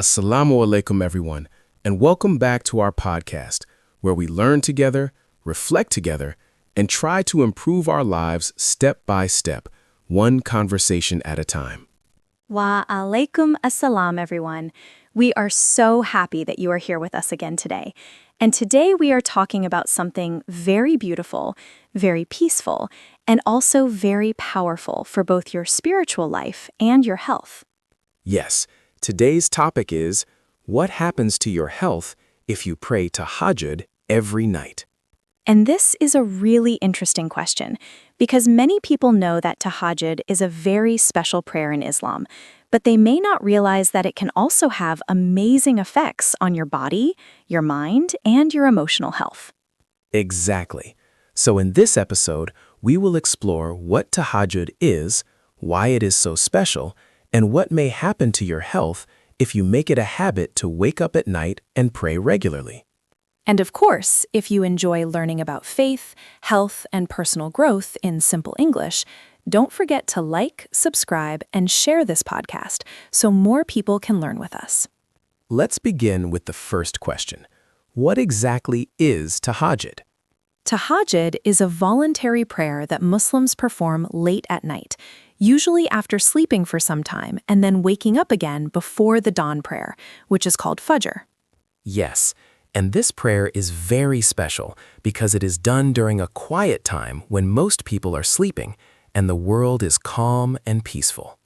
Assalamu alaikum, everyone, and welcome back to our podcast, where we learn together, reflect together, and try to improve our lives step by step, one conversation at a time. Wa alaikum assalam, everyone. We are so happy that you are here with us again today. And today we are talking about something very beautiful, very peaceful, and also very powerful for both your spiritual life and your health. Yes, today's topic is, what happens to your health if you pray Tahajjud every night? And this is a really interesting question because many people know that Tahajjud is a very special prayer in Islam, but they may not realize that it can also have amazing effects on your body, your mind, and your emotional health. Exactly. So in this episode, we will explore what Tahajjud is, why it is so special, and what may happen to your health if you make it a habit to wake up at night and pray regularly. And of course, if you enjoy learning about faith, health, and personal growth in simple English, don't forget to like, subscribe, and share this podcast so more people can learn with us. Let's begin with the first question. What exactly is Tahajjud? Tahajjud is a voluntary prayer that Muslims perform late at night, usually after sleeping for some time and then waking up again before the dawn prayer, which is called Fajr. Yes, and this prayer is very special because it is done during a quiet time when most people are sleeping and the world is calm and peaceful.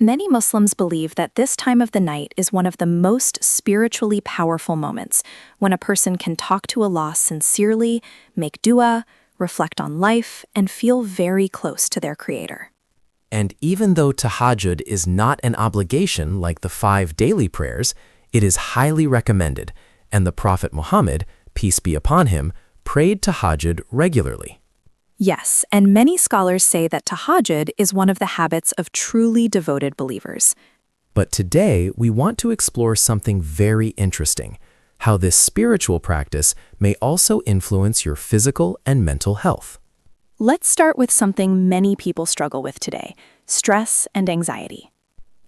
Many Muslims believe that this time of the night is one of the most spiritually powerful moments, when a person can talk to Allah sincerely, make dua, reflect on life, and feel very close to their Creator. And even though Tahajjud is not an obligation like the 5 daily prayers, it is highly recommended, and the Prophet Muhammad, peace be upon him, prayed Tahajjud regularly. Yes, and many scholars say that Tahajjud is one of the habits of truly devoted believers. But today, we want to explore something very interesting, how this spiritual practice may also influence your physical and mental health. Let's start with something many people struggle with today: stress and anxiety.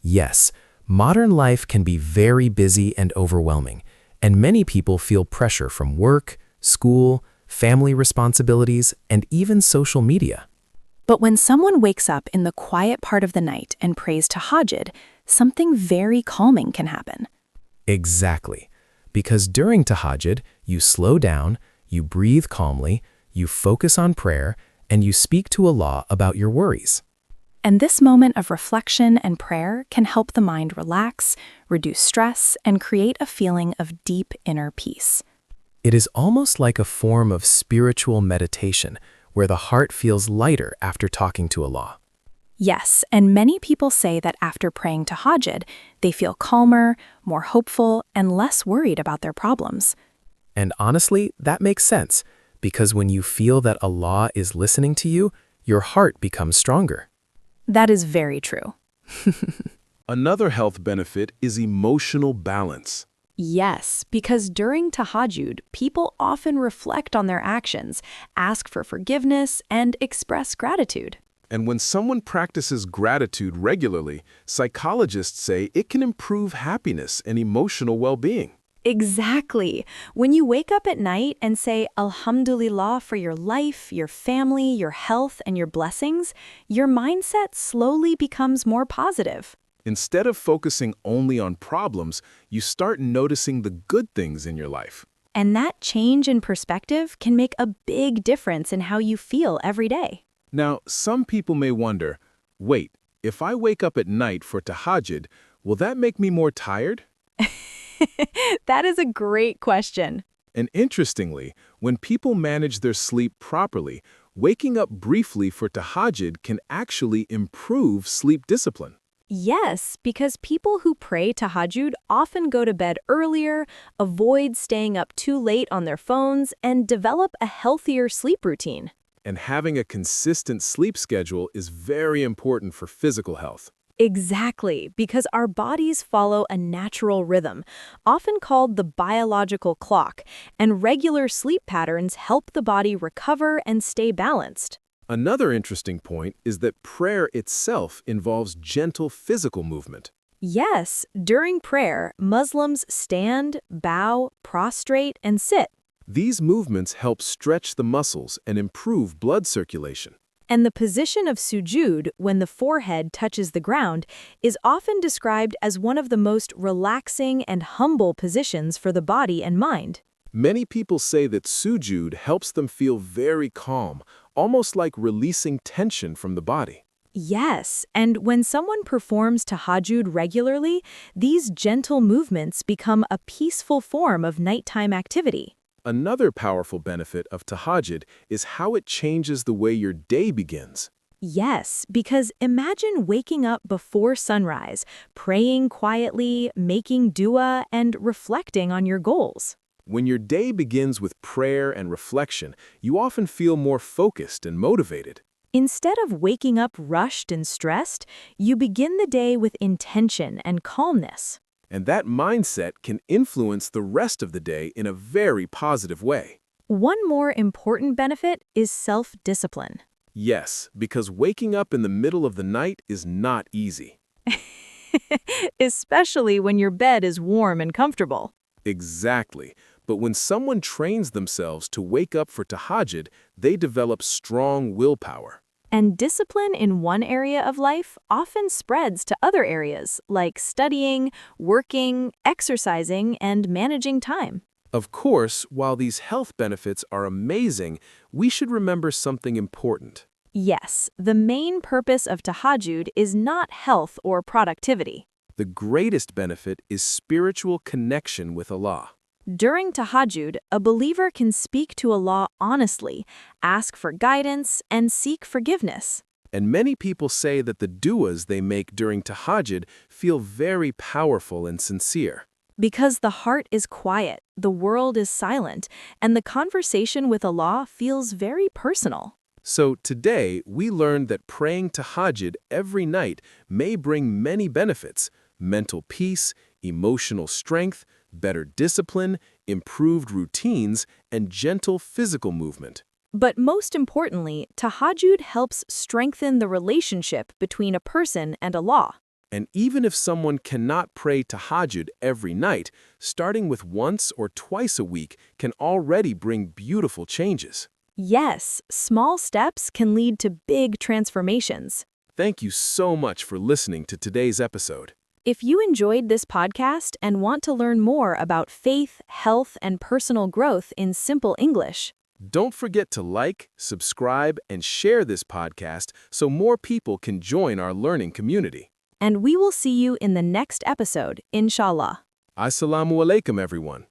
Yes, modern life can be very busy and overwhelming, and many people feel pressure from work, school, family responsibilities, and even social media. But when someone wakes up in the quiet part of the night and prays Tahajjud, something very calming can happen. Exactly. Because during Tahajjud, you slow down, you breathe calmly, you focus on prayer, and you speak to Allah about your worries. And this moment of reflection and prayer can help the mind relax, reduce stress, and create a feeling of deep inner peace. It is almost like a form of spiritual meditation where the heart feels lighter after talking to Allah. Yes, and many people say that after praying Tahajjud, they feel calmer, more hopeful, and less worried about their problems. And honestly, that makes sense, because when you feel that Allah is listening to you, your heart becomes stronger. That is very true. Another health benefit is emotional balance. Yes, because during Tahajjud, people often reflect on their actions, ask for forgiveness, and express gratitude. And when someone practices gratitude regularly, psychologists say it can improve happiness and emotional well-being. Exactly. When you wake up at night and say Alhamdulillah for your life, your family, your health, and your blessings, your mindset slowly becomes more positive. Instead of focusing only on problems, you start noticing the good things in your life. And that change in perspective can make a big difference in how you feel every day. Now, some people may wonder, wait, if I wake up at night for Tahajjud, will that make me more tired? That is a great question. And interestingly, when people manage their sleep properly, waking up briefly for Tahajjud can actually improve sleep discipline. Yes, because people who pray Tahajjud often go to bed earlier, avoid staying up too late on their phones, and develop a healthier sleep routine. And having a consistent sleep schedule is very important for physical health. Exactly, because our bodies follow a natural rhythm, often called the biological clock, and regular sleep patterns help the body recover and stay balanced. Another interesting point is that prayer itself involves gentle physical movement. Yes, during prayer, Muslims stand, bow, prostrate, and sit. These movements help stretch the muscles and improve blood circulation. And the position of sujud, when the forehead touches the ground, is often described as one of the most relaxing and humble positions for the body and mind. Many people say that sujud helps them feel very calm, almost like releasing tension from the body. Yes, and when someone performs tahajjud regularly, these gentle movements become a peaceful form of nighttime activity. Another powerful benefit of tahajjud is how it changes the way your day begins. Yes, because imagine waking up before sunrise, praying quietly, making dua, and reflecting on your goals. When your day begins with prayer and reflection, you often feel more focused and motivated. Instead of waking up rushed and stressed, you begin the day with intention and calmness. And that mindset can influence the rest of the day in a very positive way. One more important benefit is self-discipline. Yes, because waking up in the middle of the night is not easy. Especially when your bed is warm and comfortable. Exactly. But when someone trains themselves to wake up for tahajjud, they develop strong willpower. And discipline in one area of life often spreads to other areas, like studying, working, exercising, and managing time. Of course, while these health benefits are amazing, we should remember something important. Yes, the main purpose of tahajjud is not health or productivity. The greatest benefit is spiritual connection with Allah. During tahajjud, a believer can speak to Allah honestly, ask for guidance, and seek forgiveness. And many people say that the du'as they make during tahajjud feel very powerful and sincere. Because the heart is quiet, the world is silent, and the conversation with Allah feels very personal. So today, we learned that praying tahajjud every night may bring many benefits: mental peace, emotional strength, better discipline, improved routines, and gentle physical movement. But most importantly, tahajjud helps strengthen the relationship between a person and Allah. And even if someone cannot pray tahajjud every night, starting with once or twice a week can already bring beautiful changes. Yes, small steps can lead to big transformations. Thank you so much for listening to today's episode. If you enjoyed this podcast and want to learn more about faith, health, and personal growth in simple English, Don't forget to like, subscribe, and share this podcast so more people can join our learning community. and we will see you in the next episode, inshallah. Assalamu alaikum, everyone.